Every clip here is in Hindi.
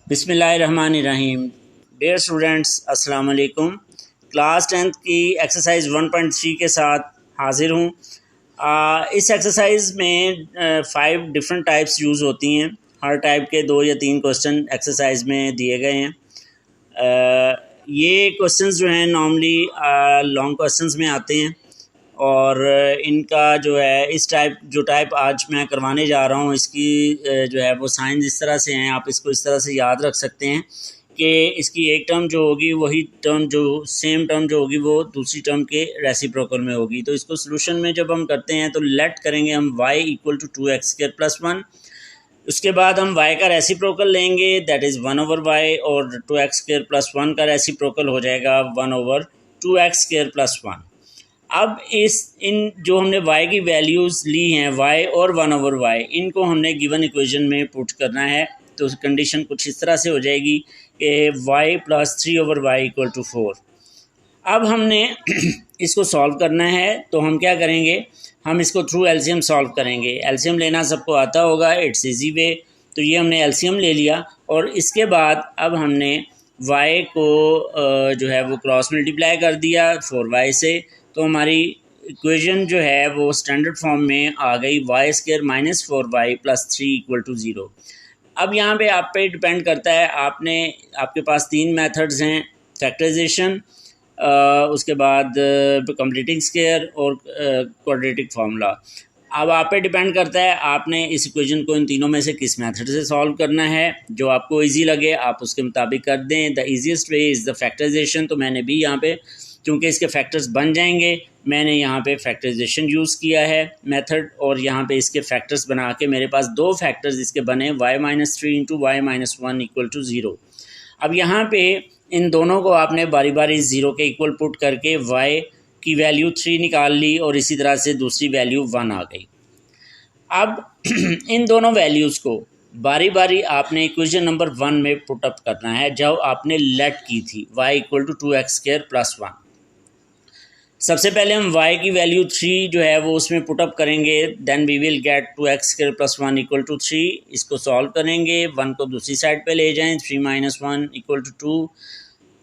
बिस्मिल्लाहिर्रहमानिर्रहीम। डियर स्टूडेंट्स, अस्सलाम वालेकुम। क्लास 10th की एक्सरसाइज 1.3 के साथ हाजिर हूँ। इस एक्सरसाइज में 5 डिफरेंट टाइप्स यूज़ होती हैं। हर टाइप के 2 या 3 क्वेश्चन एक्सरसाइज में दिए गए हैं। ये क्वेश्चंस जो हैं नॉर्मली लॉन्ग क्वेश्चंस में आते हैं और इनका जो है इस टाइप आज मैं करवाने जा रहा हूँ, इसकी जो है वो साइंस इस तरह से हैं। आप इसको इस तरह से याद रख सकते हैं कि इसकी एक टर्म जो होगी वही टर्म जो सेम टर्म जो होगी वो दूसरी टर्म के रेसिप्रोकल में होगी। तो इसको सोल्यूशन में जब हम करते हैं तो लेट करेंगे हम y इक्वल टू 2x² + 1। उसके बाद हम y का रेसिप्रोकल लेंगे, दैट इज़ 1/y, और 2x² + 1 का रेसिप्रोकल हो जाएगा 1/2x² + 1। अब इन जो हमने y की वैल्यूज़ ली हैं, y और 1/y, इनको हमने गिवन इक्वेशन में पुट करना है। तो कंडीशन कुछ इस तरह से हो जाएगी कि y + 3/y = 4। अब हमने इसको सॉल्व करना है, तो हम क्या करेंगे, हम इसको थ्रू एलसीएम सॉल्व करेंगे। एलसीएम लेना सबको आता होगा, इट्स इजी वे। तो ये हमने एलसीएम ले लिया और इसके बाद अब हमने y को जो है वो क्रॉस मल्टीप्लाई कर दिया 4y से। तो हमारी इक्वेशन जो है वो स्टैंडर्ड फॉर्म में आ गई y² - 4y + 3 = 0। अब यहाँ पे आप पे डिपेंड करता है, आपके पास 3 मेथड्स हैं, फैक्टराइजेशन, उसके बाद कंप्लीटिंग स्क्वायर और क्वाड्रेटिक फार्मूला। अब आप पे डिपेंड करता है आपने इस इक्वेशन को इन तीनों में से किस मेथड से सॉल्व करना है। जो आपको इजी लगे आप उसके मुताबिक कर दें। The easiest way is the factorisation. तो मैंने भी यहाँ पे, क्योंकि इसके फैक्टर्स बन जाएंगे, मैंने यहाँ पे फैक्टराइजेशन यूज़ किया है मेथड, और यहाँ पे इसके फैक्टर्स बना के मेरे पास 2 फैक्टर्स इसके बने y - 3 × y - 1 = 0। अब यहाँ पे इन दोनों को आपने बारी बारी 0 के इक्वल पुट करके y की वैल्यू 3 निकाल ली और इसी तरह से दूसरी वैल्यू 1 आ गई। अब इन दोनों वैल्यूज़ को बारी बारी आपने इक्वेशन नंबर 1 में पुट अप करना है, जब आपने लेट की थी y = 2x² + 1। सबसे पहले हम y की वैल्यू 3 जो है वो उसमें पुट अप करेंगे, then we will get 2x² + 1 = 3। इसको सॉल्व करेंगे, 1 को दूसरी साइड पे ले जाएं, 3 - 1 = 2,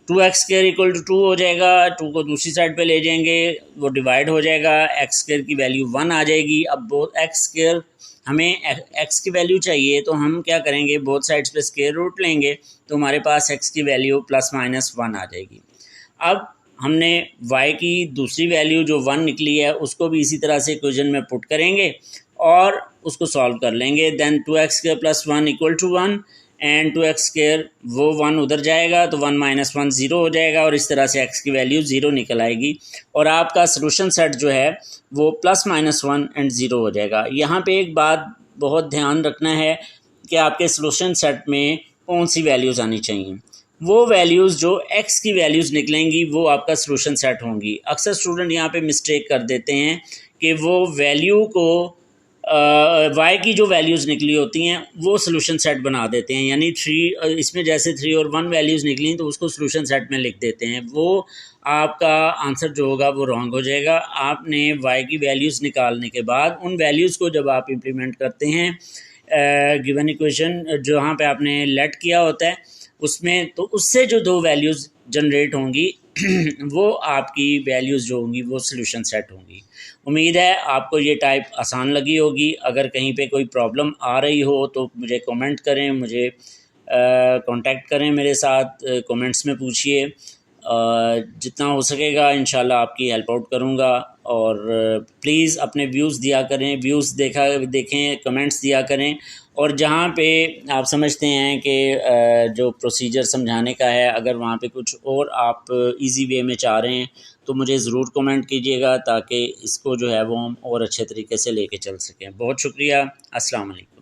2x² = 2 हो जाएगा। 2 को दूसरी साइड पे ले जाएंगे, वो डिवाइड हो जाएगा, x² की वैल्यू 1 आ जाएगी। अब बोथ x² हमें x की वैल्यू चाहिए, तो हम क्या करेंगे, बोथ साइड्स पे स्क्वायर रूट लेंगे, तो हमारे पास x की वैल्यू ±1 आ जाएगी। अब हमने y की दूसरी वैल्यू जो 1 निकली है उसको भी इसी तरह से इक्वेशन में पुट करेंगे और उसको सॉल्व कर लेंगे। देन 2x² + 1 = 1 एंड 2x² वो 1 उधर जाएगा तो 1 - 1 0 हो जाएगा और इस तरह से x की वैल्यू 0 निकल आएगी और आपका सोल्यूशन सेट जो है वो +-1 एंड 0 हो जाएगा। यहाँ पे एक बात बहुत ध्यान रखना है कि आपके सोल्यूशन सेट में कौन सी वैल्यूज़ आनी चाहिए। वो वैल्यूज़ जो x की वैल्यूज़ निकलेंगी वो आपका सोल्यूशन सेट होंगी। अक्सर स्टूडेंट यहाँ पे मिस्टेक कर देते हैं कि वो वैल्यू को y की जो वैल्यूज़ निकली होती हैं वो सोल्यूशन सेट बना देते हैं, यानी 3 इसमें जैसे 3 और 1 वैल्यूज़ निकली तो उसको सोल्यूशन सेट में लिख देते हैं। वो आपका आंसर जो होगा वो रॉन्ग हो जाएगा। आपने y की वैल्यूज़ निकालने के बाद उन वैल्यूज़ को जब आप इम्प्लीमेंट करते हैं गिवन इक्वेशन जहाँ पे आपने लेट किया होता है उसमें, तो उससे जो 2 वैल्यूज़ जनरेट होंगी वो आपकी वैल्यूज़ जो होंगी वो सोल्यूशन सेट होंगी। उम्मीद है आपको ये टाइप आसान लगी होगी। अगर कहीं पे कोई प्रॉब्लम आ रही हो तो मुझे कमेंट करें, मुझे कांटेक्ट करें मेरे साथ, कमेंट्स में पूछिए। जितना हो सकेगा इंशाल्लाह आपकी हेल्प आउट करूँगा। और प्लीज़ अपने व्यूज़ दिया करें, देखें, कमेंट्स दिया करें। और जहाँ पे आप समझते हैं कि जो प्रोसीजर समझाने का है, अगर वहाँ पे कुछ और आप इजी वे में चाह रहे हैं तो मुझे ज़रूर कमेंट कीजिएगा ताकि इसको जो है वो हम और अच्छे तरीके से लेके चल सकें। बहुत शुक्रिया। अस्सलाम वालेकुम।